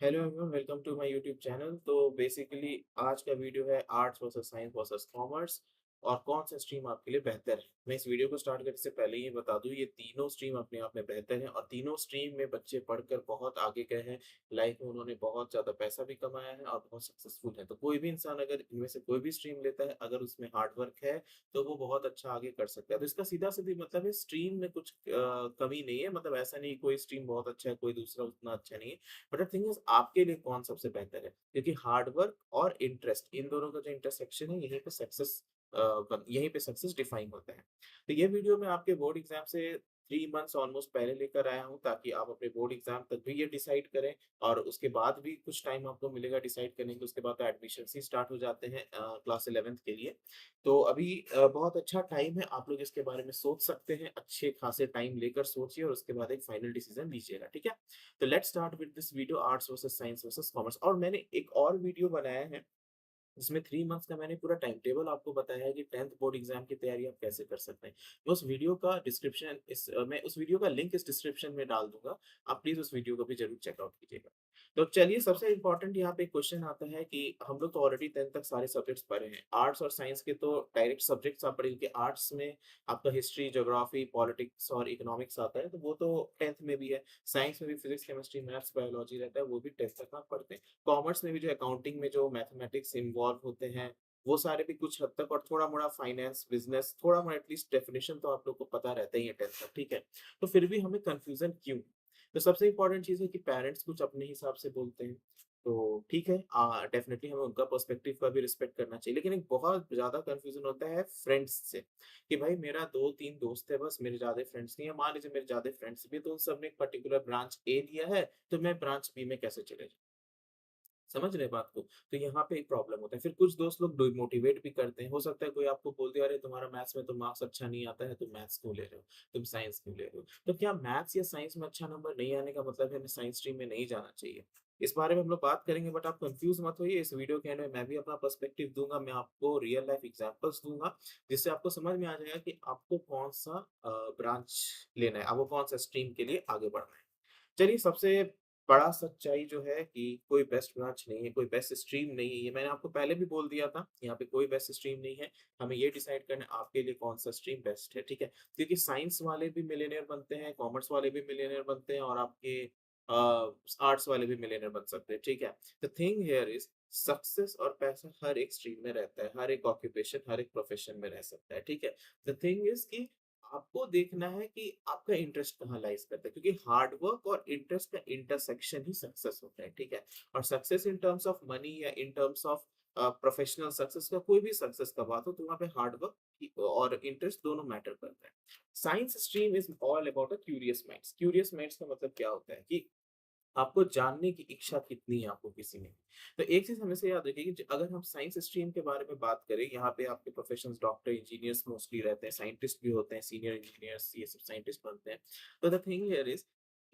Hello everyone, welcome to my YouTube channel. तो basically आज का वीडियो है arts versus science versus commerce और कौन सा स्ट्रीम आपके लिए बेहतर है। मैं इस वीडियो को स्टार्ट करने से पहले ये बता दूं, ये तीनों स्ट्रीम अपने आप में बेहतर हैं और तीनों स्ट्रीम में बच्चे पढ़कर बहुत आगे गए हैं। लाइफ में उन्होंने बहुत ज़्यादा पैसा भी कमाया है और बहुत सक्सेसफुल है। तो कोई भी इंसान अगर इनमें से कोई भी स्ट्रीम लेता है, अगर उसमें हार्ड वर्क है तो वो बहुत अच्छा आगे कर सकता है। तो इसका सीधा सीधी मतलब है, स्ट्रीम में कुछ कमी नहीं है। मतलब ऐसा नहीं कोई स्ट्रीम बहुत अच्छा है कोई दूसरा उतना अच्छा नहीं है। बट द थिंग इज, आपके लिए कौन सबसे बेहतर है, क्योंकि हार्ड वर्क और इंटरेस्ट, इन दोनों का जो इंटरसेक्शन है, यहीं पे सक्सेस डिफाइन होता है। तो ये वीडियो मैं आपके बोर्ड एग्जाम से 3 मंथ्स ऑलमोस्ट पहले लेकर आया हूँ, ताकि आप अपने बोर्ड एग्जाम तक भी ये डिसाइड करें और उसके बाद भी कुछ टाइम आपको मिलेगा डिसाइड करने के। उसके बाद तो एडमिशन ही स्टार्ट हो जाते हैं क्लास 11th के लिए। तो अभी बहुत अच्छा टाइम है, आप लोग इसके बारे में सोच सकते हैं। अच्छे खासे टाइम लेकर सोचिए और उसके बाद एक फाइनल डिसीजन लीजिएगा, ठीक है। तो let's start with this video, arts versus science versus commerce. और मैंने एक और वीडियो बनाया है जिसमें 3 मंथ्स का मैंने पूरा टाइम टेबल आपको बताया है कि 10th बोर्ड एग्जाम की तैयारी आप कैसे कर सकते हैं। मैं उस वीडियो का मैं उस वीडियो का लिंक इस डिस्क्रिप्शन में डाल दूंगा। आप प्लीज उस वीडियो को भी जरूर चेकआउट कीजिएगा। तो चलिए, सबसे इंपॉर्टेंट यहाँ पे क्वेश्चन आता है कि हम लोग तो ऑलरेडी 10th तक सारे सब्जेक्ट्स पढ़े हैं। आर्ट्स और साइंस के तो डायरेक्ट सब्जेक्ट्स आप पढ़े, क्योंकि आर्ट्स में आपका हिस्ट्री, ज्योग्राफी, पॉलिटिक्स और इकोनॉमिक्स आता है, तो वो तो 10th में भी है। साइंस में भी फिजिक्स, केमिस्ट्री, मैथ्स, बायोलॉजी रहता है, वो भी 10th तक आप पढ़ते हैं। कॉमर्स में भी जो अकाउंटिंग में जो मैथमेटिक्स इन्वॉल्व होते हैं, वो सारे भी कुछ हद तक, और थोड़ा-मोड़ा फाइनेंस, बिज़नेस, थोड़ा-मोड़ा एटलीस्ट डेफिनिशन तो आप लोग को पता रहता ही है 10th तक, ठीक है? तो फिर भी हमें कन्फ्यूज़न क्यों? तो सबसे इम्पोर्टेंट चीज़ है कि पेरेंट्स कुछ अपने हिसाब से बोलते हैं, तो ठीक है, डेफिनिटली हमें उनका पर्सपेक्टिव का भी रिस्पेक्ट करना चाहिए। लेकिन एक बहुत ज़्यादा कन्फ्यूज़न होता है फ्रेंड्स से, कि भाई मेरा 2-3 दोस्त है बस, मेरे ज़्यादा फ्रेंड्स नहीं है। मान लीजिए मेरे ज़्यादा फ्रेंड्स भी हैं, तो उन सब ने एक पर्टिकुलर ब्रांच ए लिया है, तो मैं ब्रांच बी में कैसे चले जाऊँ? समझ रहे हैं बात को? तो यहाँ पे एक प्रॉब्लम होता है। फिर कुछ दोस्त लोग डिमोटिवेट भी करते हैं। हो सकता है कोई आपको बोल दे, "अरे! तुम्हारा मैथ्स में तो मार्क्स अच्छा नहीं आता है, तुम मैथ्स क्यों ले रहे हो? तुम साइंस क्यों ले रहे हो?" तो क्या मैथ्स या साइंस में अच्छा नंबर नहीं आने का मतलब है हमें साइंस स्ट्रीम में नहीं जाना चाहिए? इस बारे में हम लोग बात करेंगे, बट आप कन्फ्यूज़ मत होइए। इस वीडियो के एंड में मैं भी अपना पर्सपेक्टिव दूँगा, मैं आपको रियल लाइफ एग्ज़ाम्पल्स दूँगा, जिससे आपको समझ में आ जाएगा कि आपको कौन-सा ब्रांच लेना है, आपको कौन-सा स्ट्रीम के लिए आगे बढ़ना है। चलिए, सबसे बड़ा सच्चाई जो है कि कोई बेस्ट ब्रांच नहीं है, कोई बेस्ट स्ट्रीम नहीं है। ये मैंने आपको पहले भी बोल दिया था, यहाँ पे कोई बेस्ट स्ट्रीम नहीं है। हमें ये डिसाइड करना है आपके लिए कौन-सा स्ट्रीम बेस्ट है, ठीक है? क्योंकि साइंस वाले भी मिलियनेयर बनते हैं, कॉमर्स वाले भी मिलियनेयर बनते हैं और आपके आर्ट्स वाले भी मिलियनेयर बन सकते हैं, ठीक है? The thing here is, success और पैसा हर एक स्ट्रीम में रहता है, हर एक ऑक्यूपेशन, हर एक प्रोफेशन में रह सकता है, ठीक है? द थिंग इज़ कि आपको देखना है कि आपका इंटरेस्ट कहाँ लाइज़ करता है, क्योंकि हार्ड वर्क और इंटरेस्ट का इंटरसेक्शन ही सक्सेस होता है, ठीक है? और success in terms of money या in terms of professional success, का कोई भी सक्सेस का बात हो, तो वहाँ पे हार्ड वर्क और इंटरेस्ट दोनों मैटर करता है। Science stream is all about a curious minds. Curious minds का मतलब क्या होता है कि आपको जानने की इच्छा कितनी है आपको किसी में। तो एक चीज़ हमेशा याद रखिए कि अगर हम साइंस स्ट्रीम के बारे में बात करें, यहाँ पे आपके प्रोफेशंस डॉक्टर, इंजीनियर्स मोस्टली रहते हैं, साइंटिस्ट भी होते हैं, सीनियर इंजीनियर्स, ये सब साइंटिस्ट बनते हैं। तो the thing here is,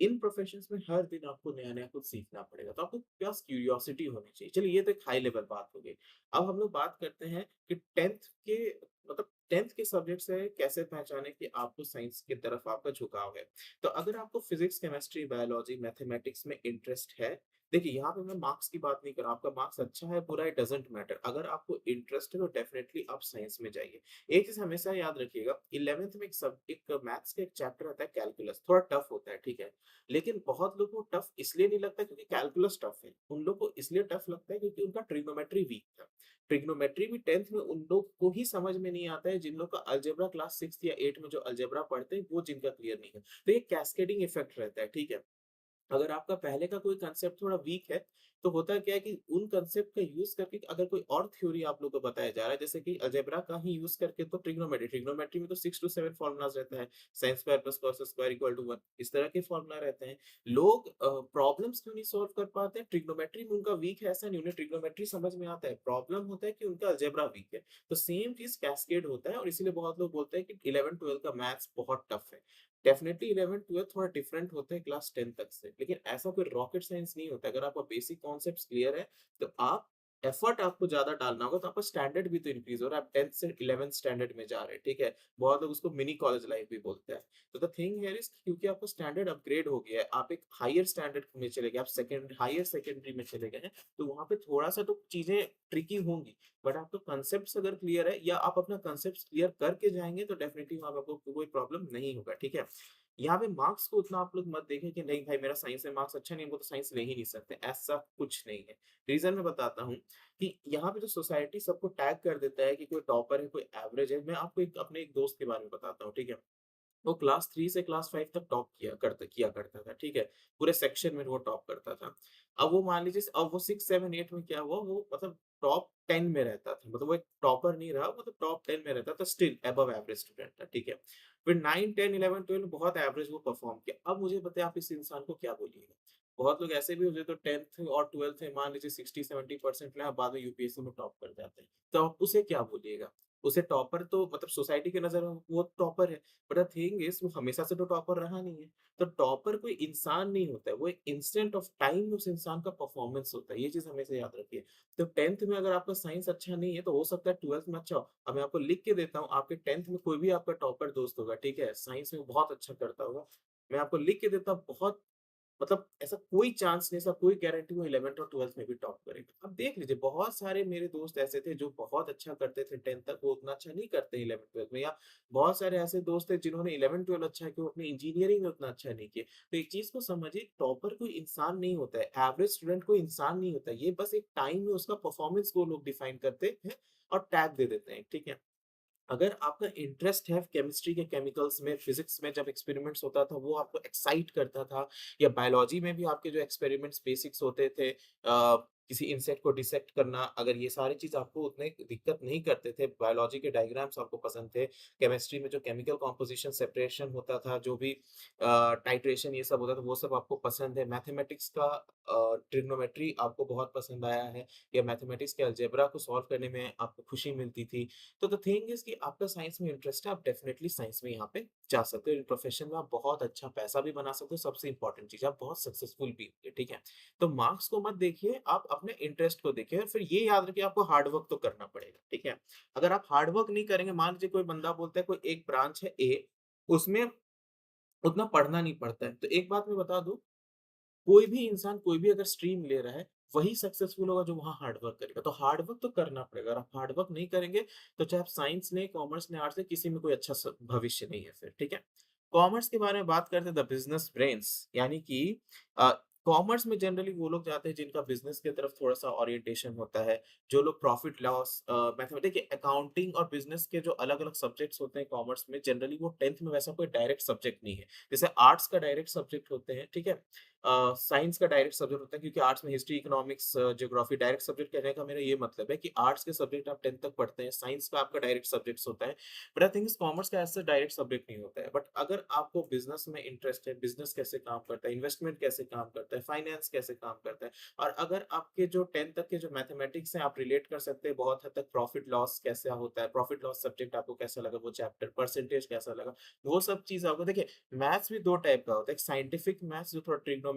in professions में हर दिन आपको नया-नया कुछ सीखना पड़ेगा, तो आपके पास क्यूरियोसिटी होनी चाहिए। चलिए, ये तो एक हाई लेवल बात हो गई। अब हम लोग बात करते हैं कि 10th के, मतलब 10th के सब्जेक्ट से कैसे पहचानें कि आपको साइंस की तरफ आपका झुकाव है। तो अगर आपको फिजिक्स, केमिस्ट्री, बायोलॉजी, मैथमेटिक्स में इंटरेस्ट है, देखिए यहाँ पे मैं मार्क्स की बात नहीं कर रहा, आपका मार्क्स अच्छा है बुरा है डज़न्ट मैटर। अगर आपको इंटरेस्ट है तो डेफिनिटली आप साइंस में जाइए। एक चीज़ हमेशा याद रखिएगा, 11th में एक मैथ्स का एक चैप्टर आता है कैलकुलस, थोड़ा टफ होता है, ठीक है? लेकिन बहुत लोगों को टफ इसलिए नहीं लगता क्योंकि कैलकुलस टफ है। उन लोग को इसलिए टफ लगता है क्योंकि उनका ट्रिग्नोमेट्री वीक था। ट्रिग्नोमेट्री भी 10th में उन लोग को ही समझ में नहीं आता है जिन लोग का अलजेब्रा क्लास 6th या 8th में जो अलजेब्रा पढ़ते हैं, वो जिनका क्लियर नहीं है। तो ये कैस्केडिंग इफेक्ट रहता है, ठीक है? अगर आपका पहले का कोई कांसेप्ट थोड़ा वीक है, तो होता क्या है कि उन कांसेप्ट का यूज़ करके अगर कोई और थ्योरी आप लोगों को बताया जा रहा है, जैसे कि अलजेब्रा का ही यूज़ करके, तो ट्रिग्नोमेट्री में तो 6 टू 7 फॉर्मूलाज़ रहता है। sin square plus cos square equal to 1, इस तरह के फॉर्मूला रहते हैं। लोग प्रॉब्लम्स क्यों नहीं सॉल्व कर पाते हैं? ट्रिग्नोमेट्री में उनका वीक है ऐसा नहीं, उन्हें ट्रिग्नोमेट्री समझ में आता है। प्रॉब्लम होता है कि उनका अलजेब्रा वीक है। तो सेम चीज़ कैस्केड होता है और इसीलिए बहुत लोग बोलते हैं कि 11th-12th का मैथ्स बहुत टफ है। डेफिनिटली 11th-12th थोड़ा डिफरेंट होते हैं क्लास 10 तक से, लेकिन ऐसा कोई रॉकेट साइंस नहीं होता। अगर आपका बेसिक कॉन्सेप्ट्स क्लियर है, तो आप एफर्ट आपको ज़्यादा डालना होगा तो आपका स्टैंडर्ड भी तो इंक्रीज़ हो रहा है। आप 10th से 11th स्टैंडर्ड में जा रहे हैं, ठीक है? बहुत लोग उसको मिनी कॉलेज लाइफ भी बोलते हैं। तो द थिंग हियर इज़ क्योंकि आपका स्टैंडर्ड अपग्रेड हो गया है, आप एक हायर स्टैंडर्ड में चले गए, आप हायर सेकेंडरी में चले गए हैं, तो वहाँ पे थोड़ा-सा तो चीज़ें ट्रिकी होंगी। बट आपका कांसेप्ट्स अगर क्लियर है या आप अपना कांसेप्ट्स क्लियर करके जाएँगे तो डेफिनिटली वहाँ पे आपको कोई प्रॉब्लम नहीं होगा, ठीक है? यहाँ पे मार्क्स को उतना आप लोग मत देखें कि नहीं भाई मेरा साइंस में मार्क्स अच्छा नहीं है, वो तो साइंस ले ही नहीं सकते, ऐसा कुछ नहीं है। रीज़न मैं बताता हूँ कि यहाँ पे जो सोसाइटी सबको टैग कर देता है कि कोई टॉपर है, कोई एवरेज है। मैं आपको एक अपने एक दोस्त के बारे में बताता हूँ, ठीक है? वो क्लास 3 से क्लास 5 तक टॉप किया करता था, ठीक है? पूरे सेक्शन में वो टॉप करता था। अब वो मान लीजिए अब वो 6, 7, 8 में क्या हुआ, वो मतलब टॉप 10 में रहता था। मतलब वो एक टॉपर नहीं रहा, मतलब टॉप 10 में रहता था, स्टिल अबव एवरेज स्टूडेंट था, ठीक है? फिर 9, 10, 11, 12 बहुत एवरेज वो परफॉर्म किया। अब मुझे बताइए आप इस इंसान को क्या बोलिएगा? बहुत लोग ऐसे भी होते हैं तो 10th और 12th में मान लीजिए 60-70% लाए, बाद में यूपीएससी में टॉप कर जाते हैं। तो आप उसे क्या बोलिएगा? उसे टॉपर तो मतलब सोसाइटी की नज़र में वो टॉपर है। बट द थिंग इज़ वो हमेशा से तो टॉपर रहा नहीं है। तो टॉपर कोई इंसान नहीं होता है, वो एक इंस्टेंट ऑफ टाइम उस इंसान का परफॉर्मेंस होता है, ये चीज़ हमेशा याद रखिए। तो 10th में अगर आपका साइंस अच्छा नहीं है, तो हो सकता है 12th में अच्छा हो। अब मैं आपको लिख के देता हूँ, आपके 10th में कोई भी आपका टॉपर दोस्त होगा, ठीक है? साइंस में बहुत अच्छा करता होगा। मैं आपको लिख के देता हूँ, बहुत मतलब ऐसा कोई चांस नहीं, ऐसा कोई गारंटी वो 11th और 12th में भी टॉप करेगा। अब देख लीजिए बहुत सारे मेरे दोस्त ऐसे थे जो बहुत अच्छा करते थे 10th तक, वो उतना अच्छा नहीं करते 11th-12th में, या बहुत सारे ऐसे दोस्त थे जिन्होंने 11th-12th अच्छा किया, वो अपनी इंजीनियरिंग में उतना अच्छा नहीं किए। तो एक चीज़ को समझिए, टॉपर कोई इंसान नहीं होता है, एवरेज स्टूडेंट कोई इंसान नहीं होता है, ये बस एक टाइम में उसका परफॉर्मेंस को लोग डिफाइन करते हैं और टैग दे देते हैं, ठीक है? अगर आपका इंटरेस्ट है केमिस्ट्री के केमिकल्स में, फिजिक्स में जब एक्सपेरिमेंट्स होता था वो आपको एक्साइट करता था, या बायोलॉजी में भी आपके जो एक्सपेरिमेंट्स बेसिक्स होते थे, किसी इंसेक्ट को डिसेक्ट करना, अगर ये सारी चीज़ आपको उतने दिक्कत नहीं करते थे, बायोलॉजी के डायग्राम्स आपको पसंद थे, केमिस्ट्री में जो केमिकल कॉम्पोजिशन सेपरेशन होता था, जो भी टाइट्रेशन ये सब होता था, वो सब आपको पसंद है, मैथमेटिक्स का ट्रिग्नोमेट्री आपको बहुत पसंद आया है, या मैथमेटिक्स के अलजेब्रा को सॉल्व करने में आपको खुशी मिलती थी। तो द थिंग इज़ कि आपका साइंस में इंटरेस्ट है, आप डेफिनिटली साइंस में यहाँ पे जा सकते हो। इन प्रोफेशन में आप बहुत अच्छा पैसा भी बना सकते हो, सबसे इम्पोर्टेंट चीज़ आप बहुत सक्सेसफुल भी होंगे, ठीक है? तो मार्क्स को मत देखिए, आप अपने इंटरेस्ट को देखिए और फिर ये याद रखिए आपको हार्ड वर्क तो करना पड़ेगा, ठीक है? अगर आप हार्ड वर्क नहीं करेंगे, मान लीजिए कोई बंदा बोलता है कोई एक ब्रांच है ए, उसमें उतना पढ़ना नहीं पड़ता है। तो एक बात मैं बता दूँ, कोई भी इंसान कोई भी अगर स्ट्रीम ले रहा है, वही सक्सेसफुल होगा जो वहाँ हार्ड वर्क करेगा। तो हार्ड वर्क तो करना पड़ेगा, अगर आप हार्ड वर्क नहीं करेंगे, तो चाहे आप साइंस लें, कॉमर्स लें, आर्ट्स लें, किसी में कोई अच्छा भविष्य नहीं है फिर, ठीक है? कॉमर्स के बारे में बात करते हैं, द बिज़नेस ब्रेन्स, यानी कि अ, कॉमर्स में जनरली वो लोग जाते हैं जिनका बिज़नेस की तरफ थोड़ा-सा ओरिएंटेशन होता है, जो लोग प्रॉफिट लॉस मैथमेटिक्स, अकाउंटिंग और बिज़नेस के जो अलग-अलग सब्जेक्ट्स होते हैं कॉमर्स में, जनरली वो 10th में वैसा कोई डायरेक्ट सब्जेक्ट नहीं है। जैसे आर्ट्स का डायरेक्ट सब्जेक्ट होते हैं, ठीक है? साइंस का डायरेक्ट सब्जेक्ट होता है, क्योंकि आर्ट्स में history, economics, geography direct subject कहने का मेरा ये मतलब है कि आर्ट्स के सब्जेक्ट आप 10th तक पढ़ते हैं, साइंस का आपका डायरेक्ट सब्जेक्ट्स होता है। बट आई थिंक कॉमर्स का ऐसा डायरेक्ट सब्जेक्ट नहीं होता है। बट अगर आपको बिज़नेस में इंटरेस्ट है, बिज़नेस कैसे काम करता है, इन्वेस्टमेंट कैसे काम करता है, फाइनेंस कैसे काम करता है, और अगर आपके जो 10th तक के जो मैथमेटिक्स हैं, आप रिलेट कर सकते हैं बहुत हद तक, प्रॉफिट लॉस कैसा होता है, प्रॉफिट लॉस सब्जेक्ट आपको कैसा लगा, वो चैप्टर, परसेंटेज कैसा लगा, वो सब चीज़ आपको देखिए। मैथ्स भी 2 टाइप का होता है, एक साइंटिफिक मैथ्स जो थोड़ा ट्रिग्नोमेट्री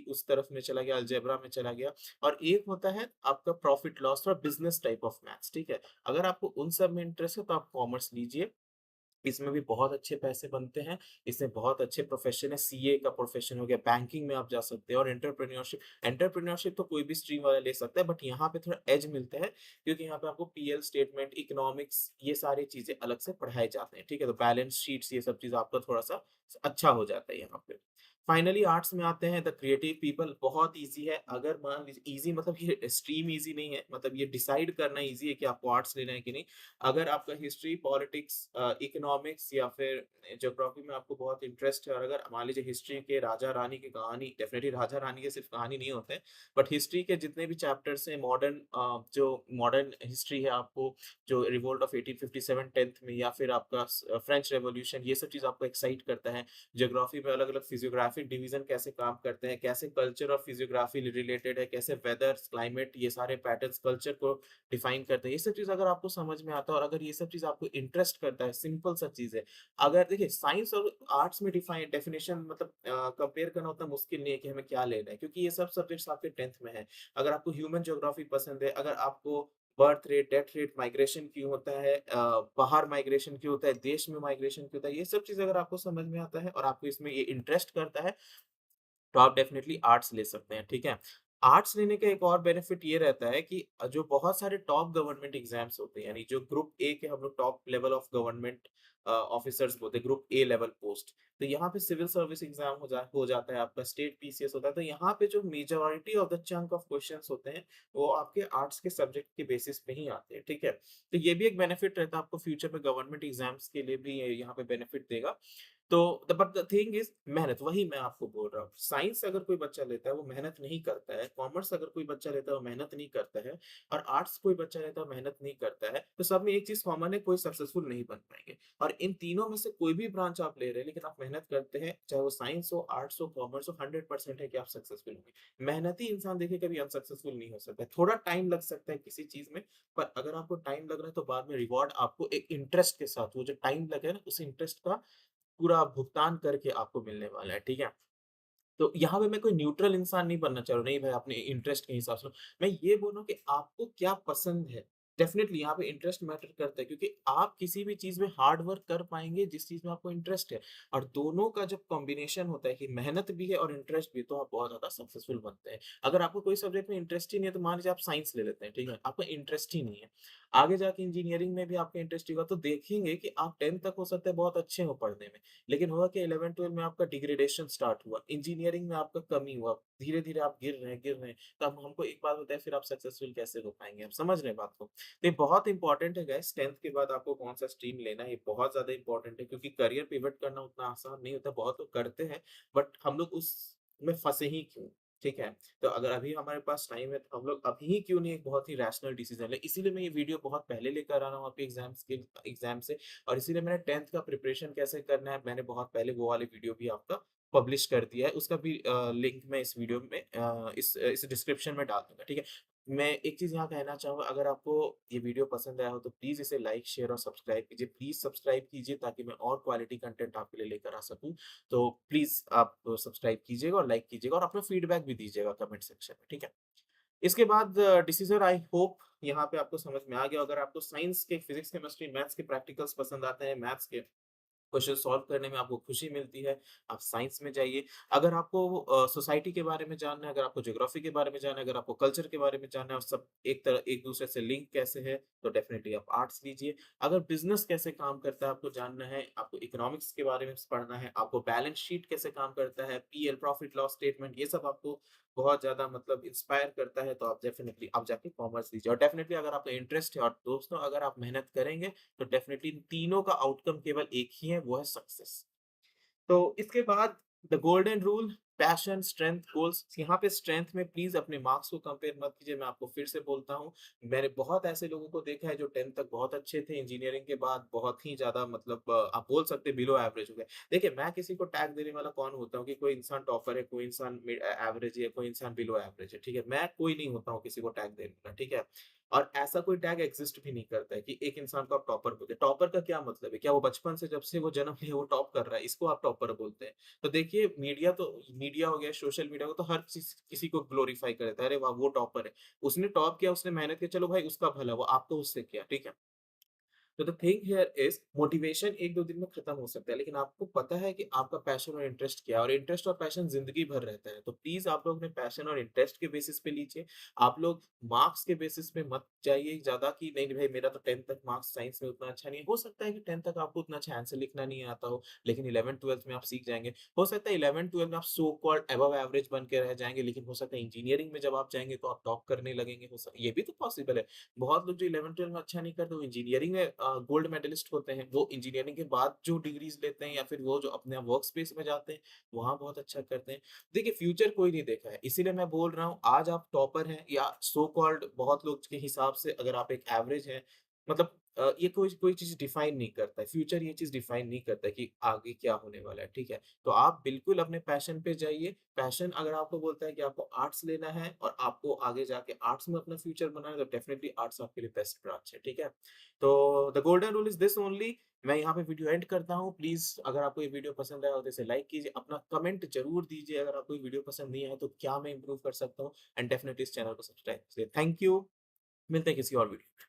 उस तरफ में चला गया, अलजेब्रा में चला गया, और एक होता है आपका प्रॉफिट लॉस और बिज़नेस टाइप ऑफ मैथ्स, ठीक है? अगर आपको उन सब में इंटरेस्ट है तो आप कॉमर्स लीजिए। इसमें भी बहुत अच्छे पैसे बनते हैं, इसमें बहुत अच्छे प्रोफ़ेशन है, सीए का प्रोफ़ेशन हो गया, बैंकिंग में आप जा सकते हैं, और एंटरप्रेन्योरशिप, एंटरप्रेन्योरशिप तो कोई भी स्ट्रीम वाला ले सकता है, बट यहाँ पे थोड़ा एज मिलता है, क्योंकि यहाँ पे आपको पीएल स्टेटमेंट, इकोनॉमिक्स, ये सारी चीज़ें अलग से पढ़ाए जाते हैं, ठीक है? तो बैलेंस शीट्स ये सब चीज़ आपका थोड़ा-सा अच्छा हो जाता है यहाँ पे। फाइनली आर्ट्स में आते हैं, द क्रिएटिव पीपल, बहुत ईज़ी है, अगर मान लीजिए ईज़ी मतलब ये स्ट्रीम ईज़ी नहीं है, मतलब ये डिसाइड करना ईज़ी है कि आपको आर्ट्स लेना है कि नहीं। अगर आपका हिस्ट्री, पॉलिटिक्स, इकोनॉमिक्स या फिर ज्योग्राफी में आपको बहुत इंटरेस्ट है, और अगर मान लीजिए हिस्ट्री के राजा-रानी की कहानी, डेफिनिटली राजा-रानी के सिर्फ कहानी नहीं होते हैं, बट हिस्ट्री के जितने भी चैप्टर्स हैं, मॉडर्न जो मॉडर्न हिस्ट्री है, आपको जो रिवोल्ट ऑफ 1857 10th में, या फिर आपका फ्रेंच रेवोल्यूशन, ये सब चीज़ आपको एक्साइट करता है। ज्योग्राफी में अलग-अलग फिजियोग्राफी जियोग्राफिक डिवीजन कैसे काम करते हैं, कैसे कल्चर और फिजियोग्राफी रिलेटेड है, कैसे वेदर, क्लाइमेट, ये सारे पैटर्न्स कल्चर को डिफाइन करते हैं। ये सब चीज़ अगर आपको समझ में आता है और अगर ये सब चीज़ आपको इंटरेस्ट करता है, सिंपल सा चीज़ है। अगर देखिए साइंस और आर्ट्स में डिफाइन डेफिनेशन मतलब कंपेयर करना उतना मुश्किल नहीं है कि हमें क्या लेना है, क्योंकि ये सब सब्जेक्ट्स आपके 10th में है। अगर आपको ह्यूमन ज्योग्राफी पसंद है, अगर आपको birth rate, death rate, migration क्यों होता है, बाहर माइग्रेशन क्यों होता है, देश में माइग्रेशन क्यों होता है, ये सब चीज़ अगर आपको समझ में आता है और आपको इसमें ये इंटरेस्ट करता है, तो आप डेफ़िनेटली आर्ट्स ले सकते हैं, ठीक है? आर्ट्स लेने का एक और बेनिफिट ये रहता है कि जो बहुत सारे टॉप गवर्नमेंट एग्ज़ाम्स होते हैं, यानी जो ग्रुप ए के हम लोग top level of government officers बोलते हैं, ग्रुप ए लेवल पोस्ट। तो यहाँ पे सिविल सर्विस एग्ज़ाम हो जाता है, आपका स्टेट पीसीएस होता है, तो यहाँ पे जो majority of the chunk of questions होते हैं, वो आपके आर्ट्स के सब्जेक्ट के बेसिस पे ही आते हैं, ठीक है? तो ये भी एक बेनिफिट रहता है, आपको फ्यूचर में गवर्नमेंट एग्ज़ाम्स के लिए भी ये यहाँ पे बेनिफिट देगा। तो बट द थिंग इज़ मेहनत, वही मैं आपको बोल रहा हूँ। साइंस अगर कोई बच्चा लेता है वो मेहनत नहीं करता है, कॉमर्स अगर कोई बच्चा लेता है वो मेहनत नहीं करता है और आर्ट्स कोई बच्चा लेता है मेहनत नहीं करता है, तो सब में एक चीज़ कॉमन है, कोई सक्सेसफुल नहीं बन पाएँगे। और इन तीनों में से कोई भी ब्रांच आप ले रहे हैं लेकिन आप मेहनत करते हैं, चाहे वो साइंस हो, आर्ट्स हो, कॉमर्स हो, 100% है कि आप सक्सेसफुल होंगे। मेहनती इंसान देखिए कभी अनसक्सेसफुल नहीं हो सकता है। थोड़ा टाइम लग सकता है किसी चीज़ में, पर अगर आपको टाइम लग रहा है तो बाद में रिवॉर्ड आपको एक इंटरेस्ट के साथ, वो जो टाइम लगे ना उस इंटरेस्ट का पूरा भुगतान करके आपको मिलने वाला है, ठीक है? तो यहाँ पे मैं कोई न्यूट्रल इंसान नहीं बनना चाह रहा हूँ, नहीं भाई अपने इंटरेस्ट के हिसाब से। मैं ये बोल रहा हूँ कि आपको क्या पसंद है? डेफ़िनिटली यहाँ पे इंटरेस्ट मैटर करता है, क्योंकि आप किसी भी चीज़ में हार्ड वर्क कर पाएँगे जिस चीज़ में आपको इंटरेस्ट है, और दोनों का जब कॉम्बिनेशन होता है कि मेहनत भी है और इंटरेस्ट भी, तो आप बहुत ज़्यादा सक्सेसफुल बनते हैं। अगर आपको कोई सब्जेक्ट में इंटरेस्ट ही नहीं है, तो मान लीजिए आप साइंस ले लेते हैं, ठीक है? आपका इंटरेस्ट ही नहीं है। आगे जाके इंजीनियरिंग में भी आपका इंटरेस्ट होगा, तो देखेंगे कि आप 10th तक हो सकता है बहुत अच्छे हो पढ़ने में, लेकिन हुआ कि 11th-12th में आपका डिग्रेडेशन स्टार्ट हुआ, इंजीनियरिंग में आपका कमी हुआ, धीरे-धीरे आप गिर रहे हैं, तो अब हमको एक बात बताइए फिर आप सक्सेसफुल कैसे हो पाएँगे? आप समझ रहे हैं बात को? तो ये बहुत इंपॉर्टेंट है गाइस, 10th के बाद आपको कौन-सा स्ट्रीम लेना है, ये बहुत ज़्यादा इंपॉर्टेंट है, क्योंकि करियर पिवट करना उतना आसान नहीं होता, बहुत लोग करते हैं, बट हम लोग उसमें फँसे ही क्यों? ठीक है? तो अगर अभी हमारे पास टाइम है, तो हम लोग अभी ही क्यों नहीं एक बहुत ही रैशनल डिसीज़न लें? इसीलिए मैं ये वीडियो बहुत पहले लेकर आ रहा हूँ आपके एग्ज़ाम से, और इसीलिए मैंने 10th का प्रिपरेशन कैसे करना है, मैंने बहुत पहले वो वाली वीडियो भी आपका पब्लिश कर दिया है। उसका भी लिंक मैं इस वीडियो में इस डिस्क्रिप्शन में डाल दूँगा, ठीक है? मैं एक चीज़ यहाँ कहना चाहूँगा, अगर आपको ये वीडियो पसंद आया हो तो प्लीज़ इसे लाइक, शेयर और सब्सक्राइब कीजिए। प्लीज़ सब्सक्राइब कीजिए ताकि मैं और क्वालिटी कंटेंट आपके लिए लेकर आ सकूँ। तो प्लीज़ आप सब्सक्राइब कीजिएगा और लाइक कीजिएगा और अपना फीडबैक भी दीजिएगा कमेंट सेक्शन में, ठीक है? इसके बाद डिसीज़न आई होप यहाँ पे आपको समझ में आ गया। अगर आपको साइंस के, फिज़िक्स, केमिस्ट्री, मैथ्स के प्रैक्टिकल्स पसंद आते हैं, मैथ्स के क्वेश्चन सॉल्व करने में आपको खुशी मिलती है, आप साइंस में जाइए। अगर आपको सोसाइटी के बारे में जानना है, अगर आपको ज्योग्राफी के बारे में जानना है, अगर आपको कल्चर के बारे में जानना है और सब एक-दूसरे से लिंक कैसे है, तो डेफ़िनिटली आप आर्ट्स लीजिए। अगर बिज़नेस कैसे काम करता है आपको जानना है, आपको इकोनॉमिक्स के बारे में पढ़ना है, आपको बैलेंस शीट कैसे काम करता है, पीएल प्रॉफिट लॉस स्टेटमेंट, ये सब आपको बहुत ज़्यादा मतलब इंस्पायर करता है, तो आप डेफ़िनिटली आप जाके कॉमर्स लीजिए। और डेफ़िनिटली अगर आपका इंटरेस्ट है और दोस्तों अगर आप मेहनत करेंगे तो डेफिनिटली इन तीनों का आउटकम केवल एक ही है, वो है सक्सेस। तो इसके बाद the golden rule, passion, strength, goals. यहाँ पे स्ट्रेंथ में प्लीज़ अपने मार्क्स को कंपेयर मत कीजिए, मैं आपको फिर से बोलता हूँ। मैंने बहुत ऐसे लोगों को देखा है जो 10th तक बहुत अच्छे थे, इंजीनियरिंग के बाद बहुत ही ज़्यादा मतलब आप बोल सकते हैं बिलो एवरेज हो गए। देखिए, मैं किसी को टैग देने वाला कौन होता हूँ कि कोई इंसान टॉपर है, कोई इंसान एवरेज है, कोई इंसान बिलो एवरेज है, ठीक है? मैं कोई नहीं होता हूँ किसी को टैग देने वाला, ठीक है? और ऐसा कोई टैग एक्सिस्ट भी नहीं करता है कि एक इंसान को आप टॉपर बोलते हैं। टॉपर का क्या मतलब है? क्या वो बचपन से जब से वो जन्म लिया वो टॉप कर रहा है, इसको आप टॉपर बोलते हैं? तो देखिए मीडिया हो गया, सोशल मीडिया हो तो हर चीज़ किसी को ग्लोरीफाई कर देता है, अरे वाह! वो टॉपर है। उसने टॉप किया, उसने मेहनत की, चलो भाई उसका भला हुआ, आपको उससे क्या, ठीक है? तो the thing here is motivation 1-2 दिन में खत्म हो सकता है, लेकिन आपको पता है कि आपका पैशन और इंटरेस्ट क्या है, और इंटरेस्ट और पैशन ज़िंदगी भर रहता है। तो प्लीज़ आप लोग अपने पैशन और इंटरेस्ट के बेसिस पे लीजिए। आप लोग मार्क्स के बेसिस पे मत जाइए ज़्यादा कि नहीं, नहीं भाई मेरा तो 10th तक मार्क्स साइंस में उतना अच्छा नहीं है। हो सकता है कि 10th तक आपको उतना अच्छा आंसर लिखना नहीं आता हो, लेकिन 11th-12th में आप सीख जाएँगे। हो सकता है 11th-12th में आप सो कॉल्ड अबव एवरेज बन के रह जाएँगे, लेकिन हो सकता है इंजीनियरिंग में जब आप जाएँगे तो आप टॉप करने लगेंगे। ये भी तो पॉसिबल है। बहुत लोग जो 11th-12th में अच्छा नहीं करते वो इंजीनियरिंग में गोल्ड मेडलिस्ट होते हैं। वो इंजीनियरिंग के बाद जो डिग्रीज़ लेते हैं या फिर वो जो अपने वर्क स्पेस में जाते हैं, वहाँ बहुत अच्छा करते हैं। देखिए फ्यूचर कोई नहीं देखा है, इसीलिए मैं बोल रहा हूँ आज आप टॉपर हैं या सो कॉल्ड बहुत लोग के हिसाब से अगर आप एक एवरेज हैं, मतलब ये कोई कोई चीज़ डिफाइन नहीं करता है, फ्यूचर ये चीज़ डिफाइन नहीं करता है कि आगे क्या होने वाला है, ठीक है? तो आप बिल्कुल अपने पैशन पे जाइए, पैशन अगर आपको बोलता है कि आपको आर्ट्स लेना है और आपको आगे जाके आर्ट्स में अपना फ्यूचर बनाना है, तो डेफिनिटली आर्ट्स आपके लिए बेस्ट ब्रांच है, ठीक है? तो the golden rule is this only. मैं यहाँ पे वीडियो एंड करता हूँ। प्लीज़ अगर आपको ये वीडियो पसंद आया हो तो इसे लाइक कीजिए, अपना कमेंट ज़रूर दीजिए अगर आपको ये वीडियो पसंद नहीं आया तो क्या मैं इम्प्रूव कर सकता हूँ, एंड डेफिनिटली इस चैनल को सब्सक्राइब कीजिए। Thank you. मिलते हैं किसी और वीडियो